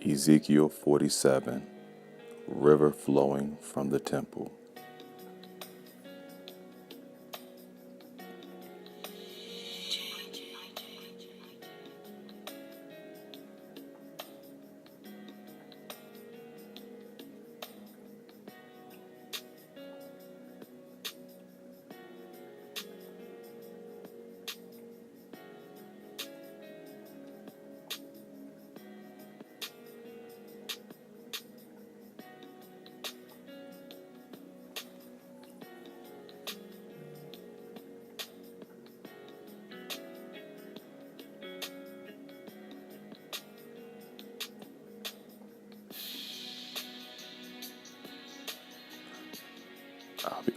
Ezekiel 47, river flowing from the temple.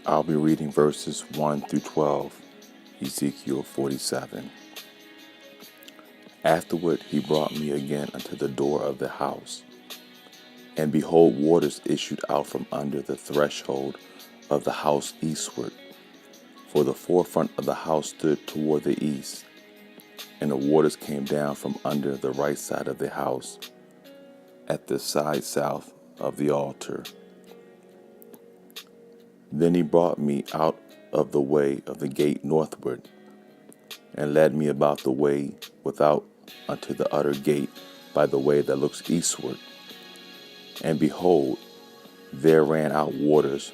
I'll be reading verses 1 through 12, Ezekiel 47. Afterward he brought me again unto the door of the house, and behold, waters issued out from under the threshold of the house eastward. For the forefront of the house stood toward the east, and the waters came down from under the right side of the house, at the side south of the altar. Then he brought me out of the way of the gate northward, and led me about the way without unto the utter gate by the way that looks eastward. And behold, there ran out waters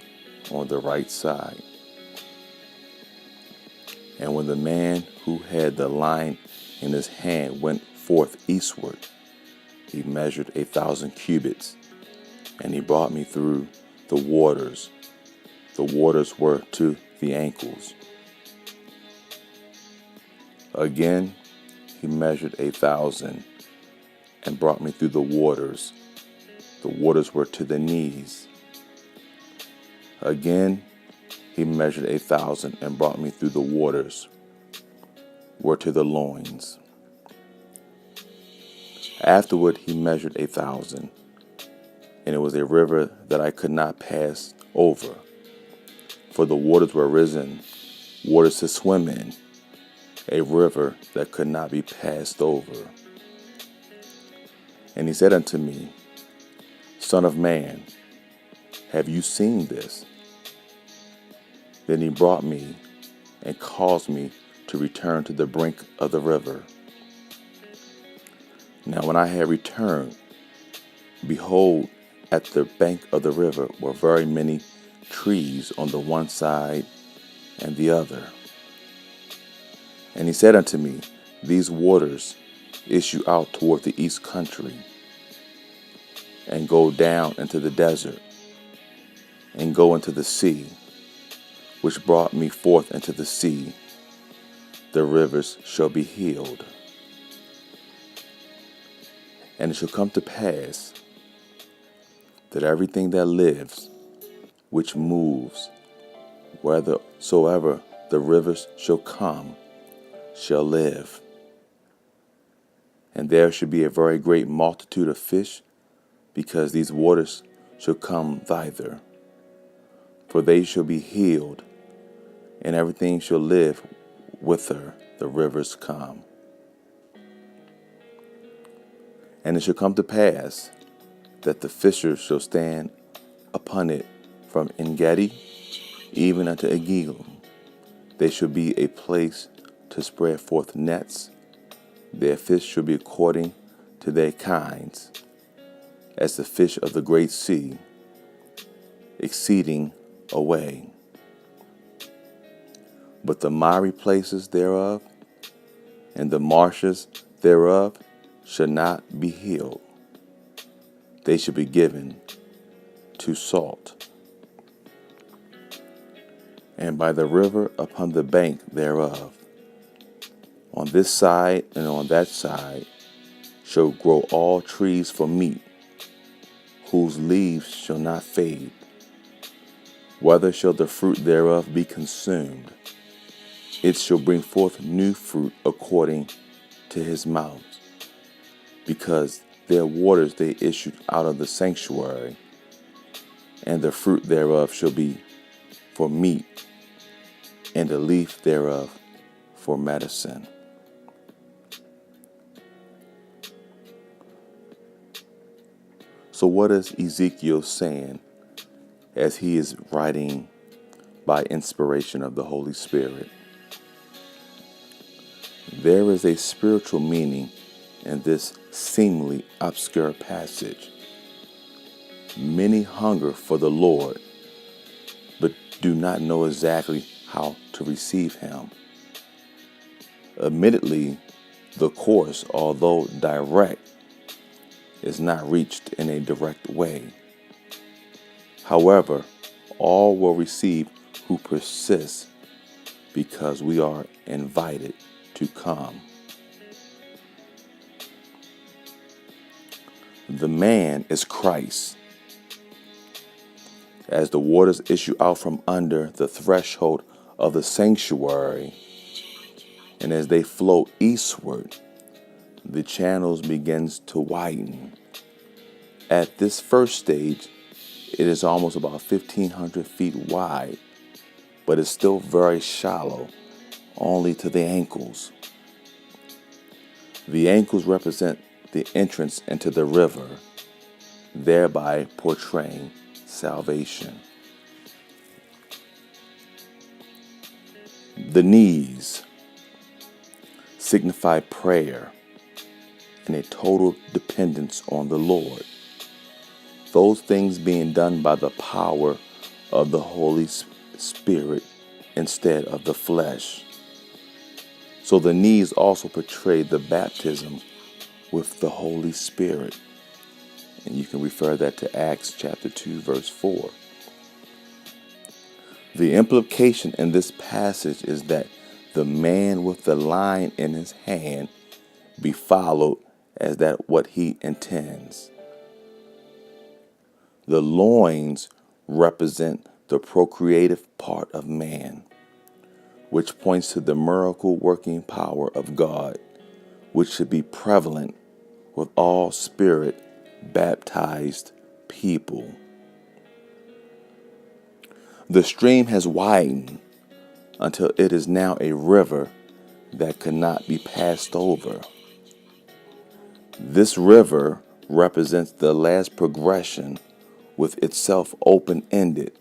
on the right side. And when the man who had the line in his hand went forth eastward, he measured 1,000 cubits, and he brought me through the waters. The waters were to the ankles. Again, he measured 1,000 and brought me through the waters. The waters were to the knees. Again, he measured 1,000 and brought me through the waters, were to the loins. Afterward, he measured 1,000, and it was a river that I could not pass over, for the waters were risen, waters to swim in, a river that could not be passed over. And he said unto me, Son of man, have you seen this? Then he brought me and caused me to return to the brink of the river. Now when I had returned, behold, at the bank of the river were very many trees on the one side and the other. And he said unto me, These waters issue out toward the east country, and go down into the desert, and go into the sea, which brought me forth into the sea. The rivers shall be healed. And it shall come to pass that everything that lives, which moves, whithersoever the rivers shall come, shall live. And there shall be a very great multitude of fish, because these waters shall come thither. For they shall be healed, and everything shall live whither the rivers come. And it shall come to pass that the fishers shall stand upon it from Engedi even unto Ezekiel. They shall be a place to spread forth nets. Their fish shall be according to their kinds, as the fish of the great sea, exceeding away. But the miry places thereof and the marshes thereof shall not be healed. They shall be given to salt. And by the river upon the bank thereof, on this side and on that side, shall grow all trees for meat, whose leaves shall not fade, whether shall the fruit thereof be consumed. It shall bring forth new fruit according to his mouth, because their waters they issued out of the sanctuary, and the fruit thereof shall be for meat, and the leaf thereof for medicine. So what is Ezekiel saying as he is writing by inspiration of the Holy Spirit? There is a spiritual meaning in this seemingly obscure passage. Many hunger for the Lord, but do not know exactly how to receive him. Admittedly, the course, although direct, is not reached in a direct way. However, all will receive who persist because we are invited to come. The man is Christ. As the waters issue out from under the threshold of the sanctuary, and as they flow eastward, the channels begins to widen. At this first stage, it is almost about 1,500 feet wide, but it's still very shallow, only to the ankles. The ankles represent the entrance into the river, thereby portraying salvation. The knees signify prayer and a total dependence on the Lord. Those things being done by the power of the Holy Spirit instead of the flesh. So the knees also portray the baptism with the Holy Spirit. And you can refer that to Acts chapter 2, verse 4. The implication in this passage is that the man with the line in his hand be followed as that what he intends. The loins represent the procreative part of man, which points to the miracle working power of God, which should be prevalent with all spirit baptized people. The stream has widened until it is now a river that cannot be passed over. This river represents the last progression with itself open-ended,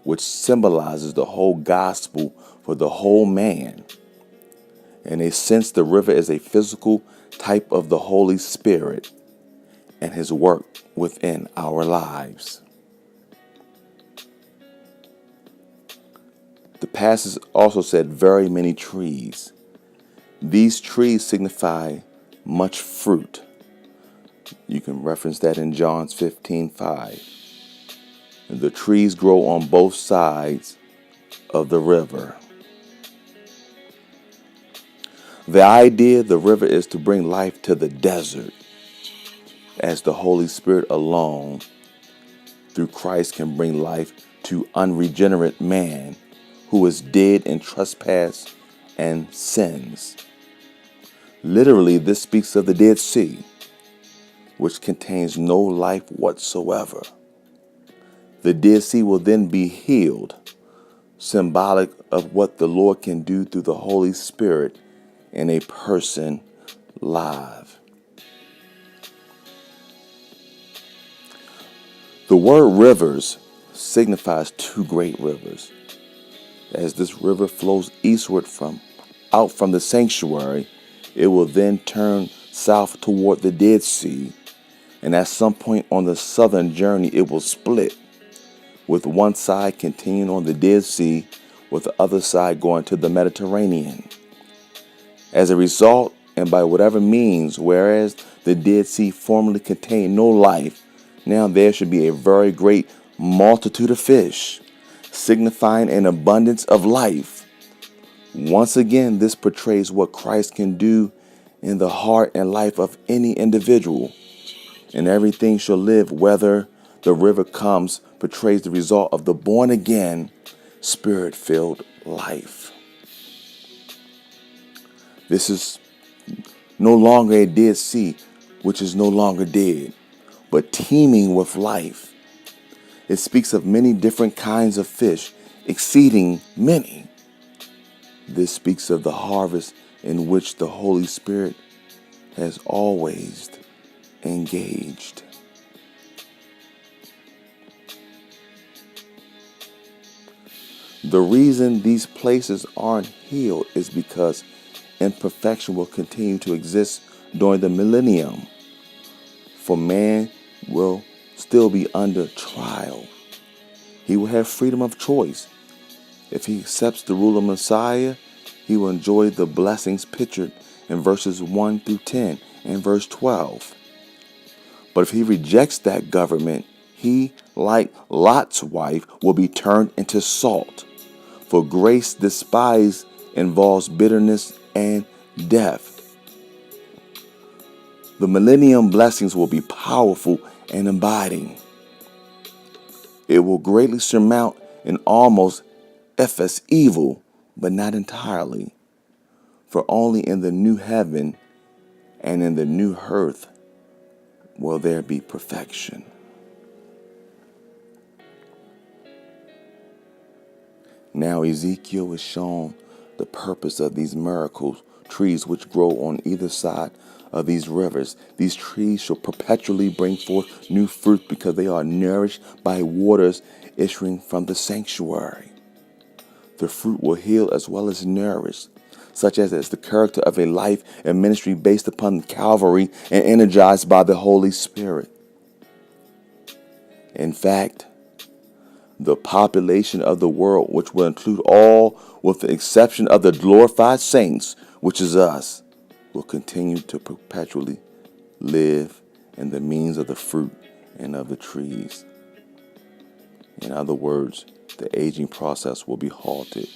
which symbolizes the whole gospel for the whole man. In a sense, the river is a physical type of the Holy Spirit and his work within our lives. The passage also said very many trees. These trees signify much fruit. You can reference that in John 15:5. The trees grow on both sides of the river. The idea the river is to bring life to the desert, as the Holy Spirit alone, through Christ, can bring life to unregenerate man who is dead in trespass and sins. Literally, this speaks of the Dead Sea, which contains no life whatsoever. The Dead Sea will then be healed, symbolic of what the Lord can do through the Holy Spirit in a person live. The word rivers signifies two great rivers. As this river flows eastward out from the sanctuary, it will then turn south toward the Dead Sea, and at some point on the southern journey it will split, with one side continuing on the Dead Sea, with the other side going to the Mediterranean. As a result, and by whatever means, whereas the Dead Sea formerly contained no life, now there should be a very great multitude of fish, signifying an abundance of life. Once again, this portrays what Christ can do in the heart and life of any individual. And everything shall live, whether the river comes, portrays the result of the born-again, spirit-filled life. This is no longer a Dead Sea, which is no longer dead, but teeming with life. It speaks of many different kinds of fish, exceeding many. This speaks of the harvest in which the Holy Spirit has always engaged. The reason these places aren't healed is because imperfection will continue to exist during the millennium, for man will still be under trial. He will have freedom of choice. If he accepts the rule of Messiah, he will enjoy the blessings pictured in verses 1 through 10 and verse 12. But if he rejects that government, he, like Lot's wife, will be turned into salt. For grace despised involves bitterness and death. The millennium blessings will be powerful and abiding. It will greatly surmount and almost efface evil, but not entirely. For only in the new heaven and in the new earth will there be perfection. Now Ezekiel is shown the purpose of these miracle trees which grow on either side of these rivers. These trees shall perpetually bring forth new fruit because they are nourished by waters issuing from the sanctuary. The fruit will heal as well as nourish, such as is the character of a life and ministry based upon Calvary and energized by the Holy Spirit. In fact, the population of the world, which will include all with the exception of the glorified saints, which is us, will continue to perpetually live in the means of the fruit and of the trees. In other words, the aging process will be halted.